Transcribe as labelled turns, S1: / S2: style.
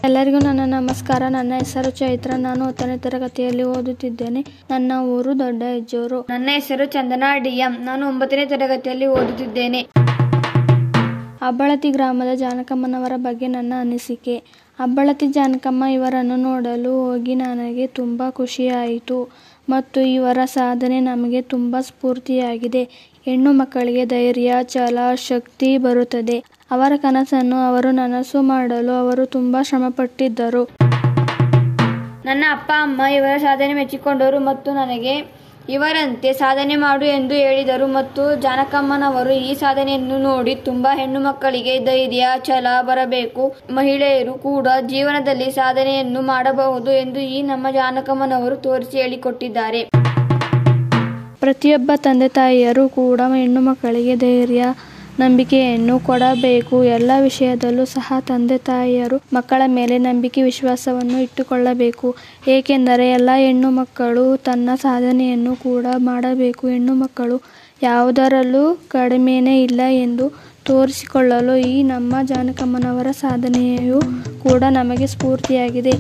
S1: ಎಲ್ಲರಿಗೂ ನನ್ನ ನಮಸ್ಕಾರ. ನನ್ನ ಹೆಸರು ಚೈತ್ರ. ನಾನು 10ನೇ ತರಗತಿಯಲ್ಲಿ ಓದುತ್ತಿದ್ದೇನೆ. ನನ್ನ ಊರು ದೊಡ್ಡ ಹೆಜ್ಜೂರು.
S2: ನನ್ನ ಹೆಸರು ಚಂದನಾ ಡಿಎಂ. ನಾನು 9ನೇ ತರಗತಿಯಲ್ಲಿ ಓದುತ್ತಿದ್ದೇನೆ.
S1: ಅಬ್ಬಳತಿ ಗ್ರಾಮದ ಜಾನಕಮ್ಮನವರ ಬಗ್ಗೆ ನನ್ನ ಅನಿಸಿಕೆ. ಅಬ್ಬಳತಿ ಜಾನಕಮ್ಮ ಇವರನ್ನು ನೋಡಲು ಹೋಗಿ ನನಗೆ ತುಂಬ ಖುಷಿಯಾಯಿತು ಮತ್ತು ಇವರ ಸಾಧನೆ ನಮಗೆ ತುಂಬ ಸ್ಫೂರ್ತಿಯಾಗಿದೆ. ಹೆಣ್ಣು ಮಕ್ಕಳಿಗೆ ಧೈರ್ಯ, ಛಲ, ಶಕ್ತಿ ಬರುತ್ತದೆ. ಅವರ ಕನಸನ್ನು ಅವರು ನನಸು ಮಾಡಲು ಅವರು ತುಂಬ ಶ್ರಮಪಟ್ಟಿದ್ದರು.
S2: ನನ್ನ ಅಪ್ಪ ಅಮ್ಮ ಇವರ ಸಾಧನೆ ಮೆಚ್ಚಿಕೊಂಡರು ಮತ್ತು ನನಗೆ ಇವರಂತೆ ಸಾಧನೆ ಮಾಡು ಎಂದು ಹೇಳಿದರು ಮತ್ತು ಜಾನಕಮ್ಮನವರು ಈ ಸಾಧನೆಯನ್ನು ನೋಡಿ ತುಂಬ ಹೆಣ್ಣು ಮಕ್ಕಳಿಗೆ ಧೈರ್ಯ, ಛಲ ಬರಬೇಕು, ಮಹಿಳೆಯರು ಕೂಡ ಜೀವನದಲ್ಲಿ ಸಾಧನೆಯನ್ನು ಮಾಡಬಹುದು ಎಂದು ಈ ನಮ್ಮ ಜಾನಕಮ್ಮನವರು ತೋರಿಸಿ ಹೇಳಿಕೊಟ್ಟಿದ್ದಾರೆ.
S1: ಪ್ರತಿಯೊಬ್ಬ ತಂದೆ ತಾಯಿಯರು ಕೂಡ ಹೆಣ್ಣು ಮಕ್ಕಳಿಗೆ ಧೈರ್ಯ, ನಂಬಿಕೆಯನ್ನು ಕೊಡಬೇಕು. ಎಲ್ಲ ವಿಷಯದಲ್ಲೂ ಸಹ ತಂದೆ ತಾಯಿಯರು ಮಕ್ಕಳ ಮೇಲೆ ನಂಬಿಕೆ, ವಿಶ್ವಾಸವನ್ನು ಇಟ್ಟುಕೊಳ್ಳಬೇಕು. ಏಕೆಂದರೆ ಎಲ್ಲ ಹೆಣ್ಣು ಮಕ್ಕಳು ತನ್ನ ಸಾಧನೆಯನ್ನು ಕೂಡ ಮಾಡಬೇಕು. ಹೆಣ್ಣು ಮಕ್ಕಳು ಯಾವುದರಲ್ಲೂ ಕಡಿಮೆನೇ ಇಲ್ಲ ಎಂದು ತೋರಿಸಿಕೊಳ್ಳಲು ಈ ನಮ್ಮ ಜಾನಕಮ್ಮನವರ ಸಾಧನೆಯು ಕೂಡ ನಮಗೆ ಸ್ಫೂರ್ತಿಯಾಗಿದೆ.